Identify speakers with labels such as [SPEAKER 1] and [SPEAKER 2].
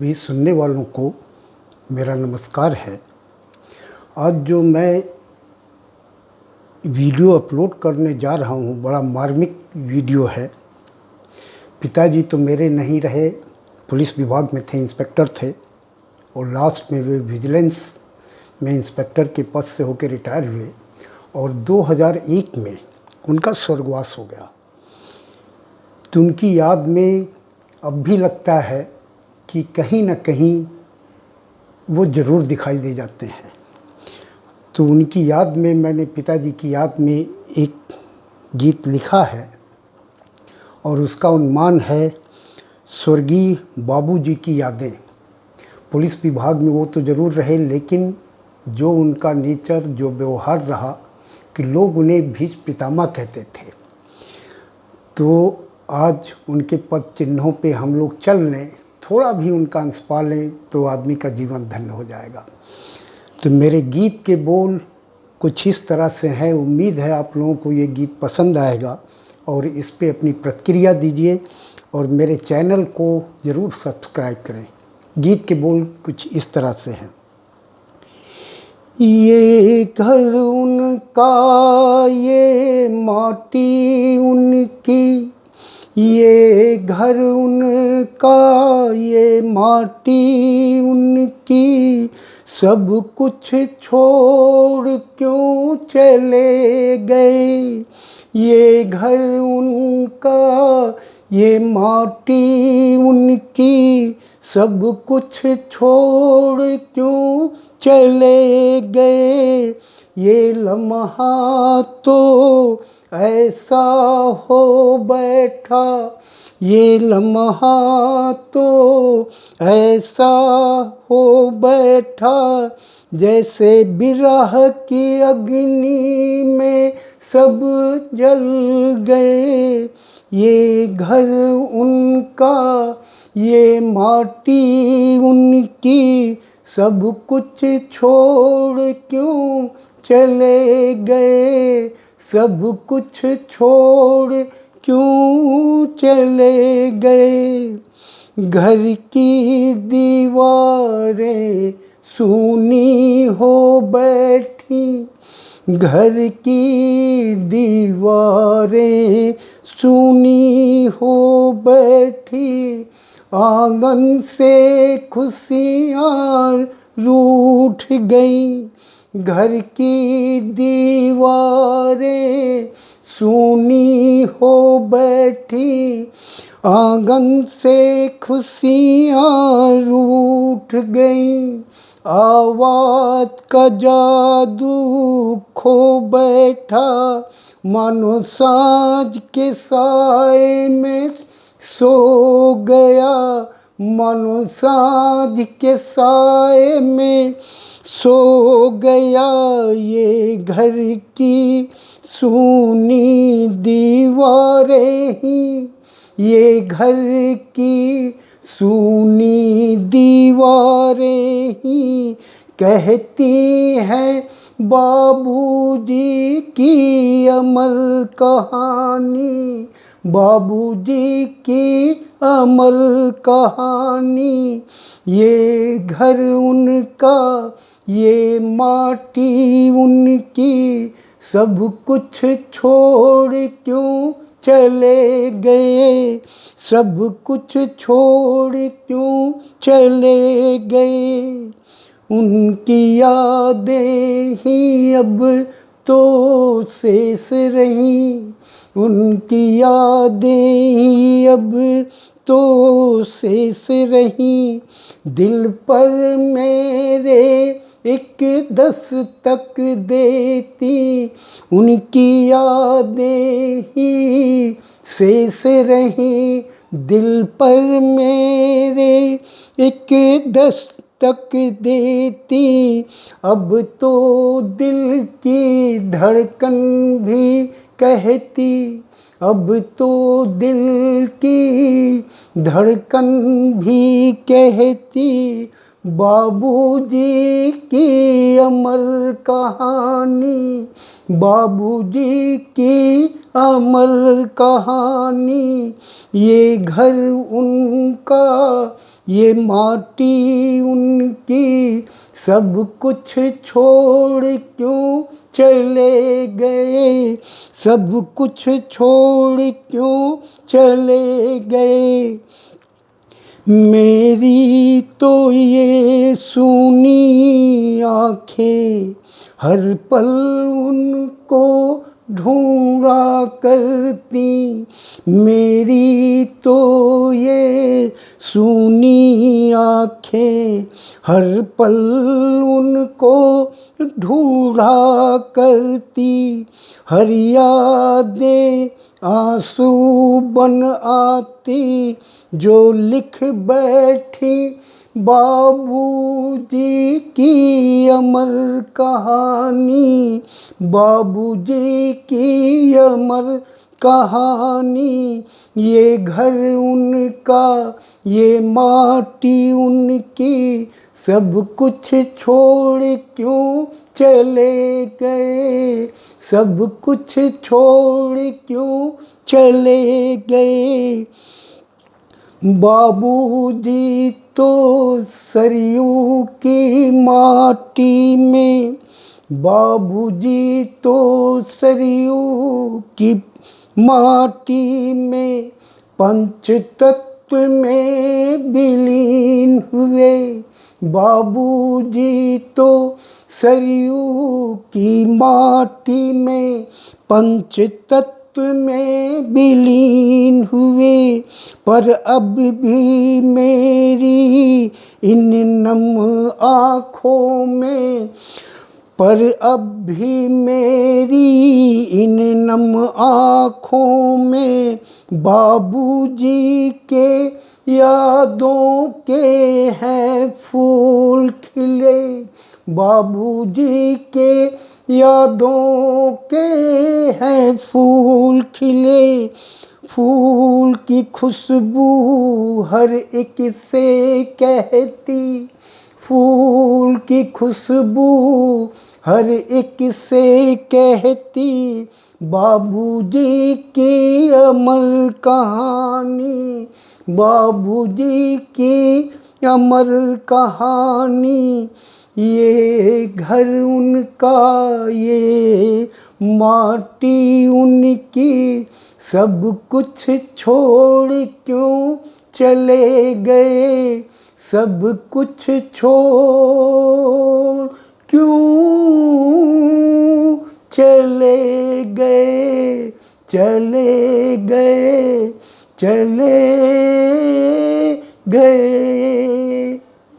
[SPEAKER 1] भी सुनने वालों को मेरा नमस्कार है। आज जो मैं वीडियो अपलोड करने जा रहा हूँ बड़ा मार्मिक वीडियो है। पिताजी तो मेरे नहीं रहे, पुलिस विभाग में थे, इंस्पेक्टर थे और लास्ट में वे विजिलेंस में इंस्पेक्टर के पद से होकर रिटायर हुए और 2001 में उनका स्वर्गवास हो गया। तो उनकी याद में अब भी लगता है कि कहीं न कहीं वो ज़रूर दिखाई दे जाते हैं। तो उनकी याद में मैंने पिताजी की याद में एक गीत लिखा है और उसका उन्माद है स्वर्गीय बाबूजी की यादें। पुलिस विभाग में वो तो ज़रूर रहे, लेकिन जो उनका नेचर, जो व्यवहार रहा कि लोग उन्हें भीष्म पितामह कहते थे। तो आज उनके पद चिन्हों पे हम लोग चल लें, थोड़ा भी उनका अंश पा लें तो आदमी का जीवन धन्य हो जाएगा। तो मेरे गीत के बोल कुछ इस तरह से हैं। उम्मीद है आप लोगों को ये गीत पसंद आएगा और इस पे अपनी प्रतिक्रिया दीजिए और मेरे चैनल को ज़रूर सब्सक्राइब करें। गीत के बोल कुछ इस तरह से हैं। ये घर उनका, ये माटी उनकी, ये घर उनका, ये माटी उनकी, सब कुछ छोड़ क्यों चले गए। ये घर उनका, ये माटी उनकी, सब कुछ छोड़ क्यों चले गए। ये लम्हा तो ऐसा हो बैठा, ये लम्हा तो ऐसा हो बैठा, जैसे बिरह की अग्नि में सब जल गए। ये घर उनका, ये माटी उनकी, सब कुछ छोड़ क्यों चले गए। सब कुछ छोड़ क्यों चले गए। घर की दीवारें सूनी हो बैठी, घर की दीवारें सूनी हो बैठी, आंगन से खुशियाँ रूठ गई। घर की दीवारें सूनी हो बैठी, आंगन से खुशियाँ रूठ गई। आवाज़ का जादू खो बैठा, मानो साँझ के साए में सो गया। मानो साँझ के साए में सो गया। ये घर की सूनी दीवारें ही, ये घर की सूनी दीवारें ही कहती हैं बाबूजी की अमर कहानी। बाबूजी की अमर कहानी। ये घर उनका, ये माटी उनकी, सब कुछ छोड़ क्यों चले गए। सब कुछ छोड़ क्यों चले गए। उनकी यादें ही अब तो शेष रहीं, उनकी यादें ही अब तो शेष रहीं। दिल पर मेरे एक दस्तक देती, उनकी यादें ही शेष रहीं। दिल पर मेरे एक दस्तक देती, अब तो दिल की धड़कन भी कहती, अब तो दिल की धड़कन भी कहती, बाबूजी की अमर कहानी। बाबूजी की अमर कहानी। ये घर उनका, ये माटी उनकी सब कुछ छोड़ क्यों चले गए, सब कुछ छोड़ क्यों चले गए। मेरी तो ये सूनी आँखें हर पल उनको ढूंढा करती, मेरी तो ये सूनी आँखें हर पल उनको ढूंढा करती। हर यादें आंसू बन आती जो लिख बैठी बाबूजी की अमर कहानी, बाबूजी की अमर कहानी। ये घर उनका, ये माटी उनकी सब कुछ छोड़ क्यों चले गए, सब कुछ छोड़ क्यों चले गए। बाबूजी तो सरयू की माटी में, बाबूजी तो सरयू की माटी में पंच तत्व में विलीन हुए। बाबूजी तो सरयू की माटी में पंच तत्व में विलीन हुए। पर अब भी मेरी इन नम आँखों में, पर अब भी मेरी इन नम आँखों में बाबूजी के यादों के हैं फूल खिले, बाबूजी के यादों के हैं फूल खिले। फूल की खुशबू हर एक से कहती, फूल की खुशबू हर एक से कहती बाबूजी की अमर कहानी, बाबूजी की अमर कहानी। ये घर उनका, ये माटी उनकी सब कुछ छोड़ क्यों चले गए, सब कुछ छोड़ क्यों चले गए, चले गए, चले गए।